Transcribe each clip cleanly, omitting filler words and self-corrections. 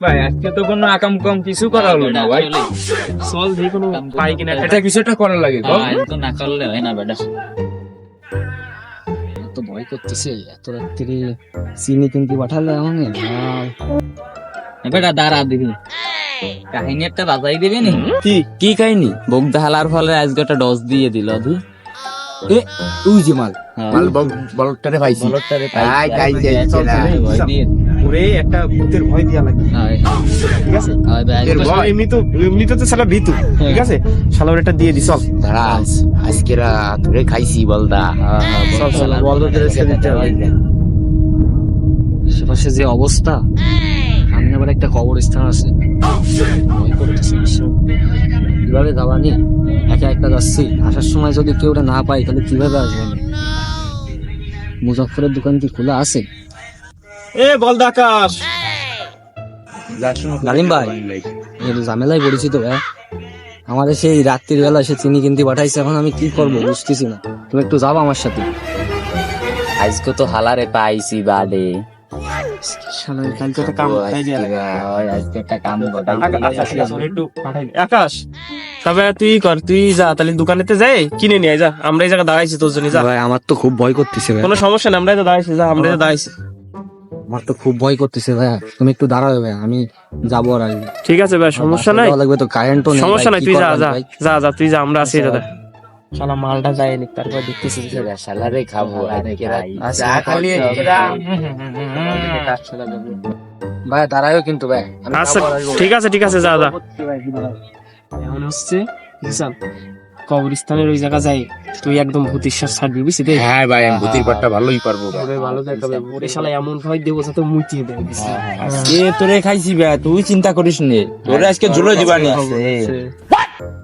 ভাই আজকে তো কোনো আকাম কম কিছু করা হলো না ভাই। চল যে কোনো পাই কিনা এটা কিছু একটা করা লাগে বল। তো না করলে হয় না বেটা। তো ভয় করতেছে এত রাত্রি চিনি কিনতে পাঠালে আমাকে বেটা দাঁড়া দিবি কাহিনী একটা বাজাই দিবি নি কি কাহিনী? বগদা হালার ফলে আজকে একটা ডস দিয়ে দিল দি এ তুই যে মাল বলটারে পাইছি। বলটারে আই গাই ভয় দিয়ে ওরে একটা ভূতের ভয় দিয়া লাগে, ঠিক আছে? এমনিতে তো শালা ভীতু, ঠিক আছে? শালা ওর একটা দিয়ে দি, চল দাঁড়াস আজকে ধরে খাইছি বলদা। চল চল বল আশেপাশে যে অবস্থা, সামনে আবার একটা কবরস্থান আছে, ভয় করতেছে ভীষণ। কিভাবে যাবানি? একা একা যাচ্ছি, আসার সময় যদি কেউ না পাই তাহলে কিভাবে আসবেন? মুজাফফরের দোকান কি খোলা আছে? এ বল আকাশ, ডালিম ভাই একটু ঝামেলায় পড়েছি তো ভাই। আমাদের সেই রাত্রির বেলা সে চিনি কিনতে পাঠাইছে, এখন আমি কি করবো বুঝতেছি না। তুমি একটু যাবো আমার সাথে? আজকে তো হালারে পাইছি বাদে শালা কালকে একটা কাম তাই দিয়া লাগে। আজকে একটা কাম গোটাই আকাশ তবে তুই কর, তুই যা তাহলে দোকানেতে যাই কিনে নিয়ে আয়, যা আমরা এই জায়গা দাঁড়াইছি তোর জন্য, যা। ভাই আমার তো খুব ভয় করতেছে ভাই, কোনো সমস্যা নেই, আমরাই তো দাঁড়াইছি, যা আমরা তো দাঁড়াইছি। আমার তো খুব ভয় করতেছে ভাই, তুমি একটু দাঁড়াবে ভাই, আমি যাবো আর আসবো। ঠিক আছে ভাই, সমস্যা নাই, লাগবে তো, কারেন্টও নেই, সমস্যা নাই, কি তুই যা করবেন যা ভাই? যা যা তুই যা, আমরা আছি দাদা। শালা মালটা যায়নি, তারপর দেখতেছি শালারে খাবো চা খালি ভাই দাঁড়ায়ও কিন্তু ভাই, আমি আচ্ছা যাবো আর আসবো। ঠিক আছে ঠিক আছে, যা যা। এখন হচ্ছে বুঝছেন, কবরস্থানের ওই জায়গা যাই, তুই একদম ভূতির শ্বাস ছাড়বি, বুঝছি? হ্যাঁ ভাই আমি ভূতির পাটটা ভালোই পারবো। ওরে ভালো দেখাবে, ওরে শালা এমন ভয় দেবো যাতে মুইতে দেবে, বুঝছি? এ তোরে খাইছি বে, তুই চিন্তা করিস নে, তোরে আজকে ঝুলে দিবানি।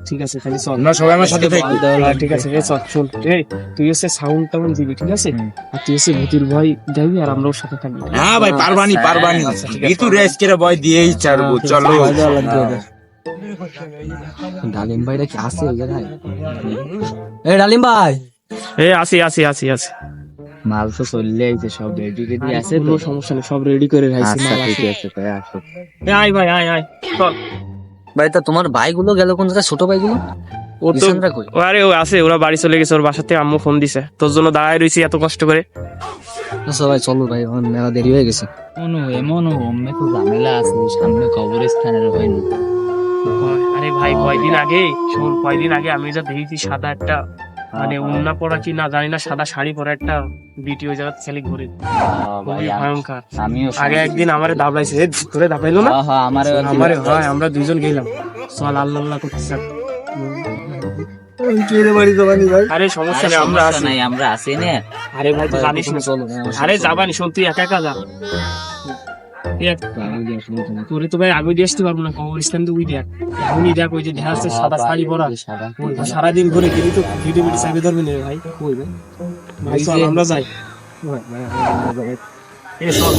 ঠিক আছে তাহলে চল, আমরা সবাই আমার সাথে থাকি। ঠিক আছে চল চল। এই তুই হচ্ছে সাউন্ড টাউন দিবি, ঠিক আছে? আর তুই হচ্ছে ভূতির ভয় যাবি, আর আমরাও সাথে থাকবি। হ্যাঁ ভাই পারবানি পারবানি, এই তো রেস্ট করে ভয় দিয়েই ছাড়বো। চলো ডালিম ভাইরা কি আছে ওই জায়গায়? এই ডালিম ভাই, এই আসি আসি আসি আসি, মাল তো চললে এই যে সব রেডি রেডি আছে কোনো সমস্যা নেই, সব রেডি করে রাখছি। আচ্ছা মাল ঠিক আসে। আছে তাই আসো। এই আয় ভাই আয় আয়, চল। ভাই তা তোমার ভাইগুলো গেল কোন জায়গায়? ছোট ভাইগুলো ও তো বিছানরা কই? আরে ও আছে, ওরা বাড়ি চলে গেছে, ওর বাসা থেকে আম্মু ফোন দিছে, তোর জন্য দাঁড়ায় রইছি এত কষ্ট করে। আচ্ছা ভাই চলো ভাই, আমার মেলা দেরি হয়ে গেছে। এমন অম্মে তো ঝামেলা আছে, সামনে কবরস্থানের হয়নি। আরে ভাই কয়দিন আগে শোন, কয়দিন আগে আমি যা দেখেছি সাদা একটা, মানে উন্না পরা কি না জানি না, সাদা শাড়ি পরা একটা বিটি ওই জায়গা ছেলে ঘুরে, খুবই ভয়ঙ্কর। আমিও আগে একদিন আমারে দাবলাইছে, এ ধরে দাবলাইলো না আমারে আমারে, হয় আমরা দুইজন গেলাম, চল আল্লাহ আল্লাহ করতেছি। আরে সমস্যা নেই, আমরা আছি। নাই, আমরা আছি না। আরে ভাই তুই জানিস না, চলো ভাই, আরে যাবানি, শোন তুই একা একা যা। তোরে তো ভাই আগে দিয়ে আসতে পারবো না, কবরস্থান তো ওই দেখ, এখনই দেখ ওই যে দেখা যাচ্ছে সাদা শাড়ি পরা, সারাদিন ঘুরে গেলি তো ভিডিও ভিডিও চাইবে ধরবি না রে ভাই। ভাই চল আমরা যাই, এ চল।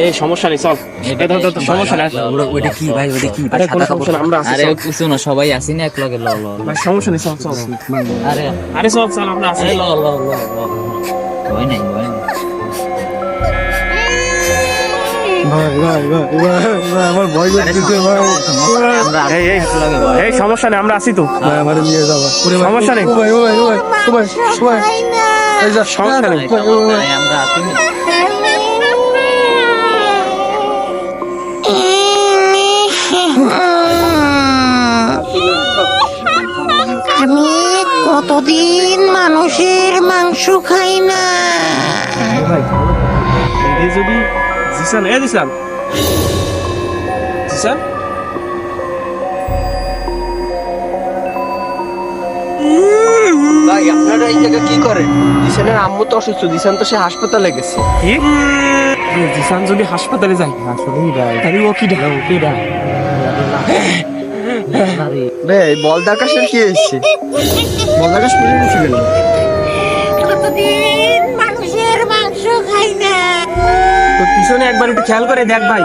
এই সমস্যা নেই, চল। সমস্যা নেই, ওইটা কি ভাই, ওইটা কি? আরে কোনো সমস্যা নেই, আমরা আছি, আরে চল। কিছু না, সবাই আসি না একলগে। ল ল ভাই সমস্যা নেই, চল চল। আরে আরে চল চল, আমরা আছি। ল ল ল ভয় নাই ভয় নাই। আমার ভয় করতেছে ভাই। এই সমস্যা নেই, আমরা আছি তো, আমারে নিয়ে যাবা। সমস্যা নেই, সমস্যা নেই। আমরা আসি না। আমি কতদিন মানুষের মাংস খাই না। এই যদি জিসান, এ জিসান, জিসান, ভাই আপনারা এই জায়গা কি করেন? দিশানের আম্মু তো অসুস্থ, দিশান তো সে হাসপাতালে গেছে। কি জিসান যদি হাসপাতালে যাই, তাহলে ও কি ডাক, ও কি ডাক? ভাই বলদা আকাশের কি হয়েছে? বলদা আকাশ পড়ে গেছে কেন? কতদিন পিছনে একবার একটু খেয়াল করে দেখ ভাই।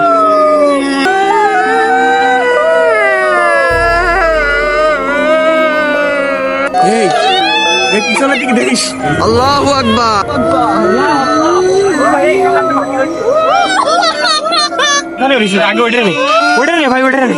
এই এই পিছনের দিকে দেখিস। আল্লাহু আকবার। আগে ওইটা নে, ওইটা নে ভাই, ওইটা নে।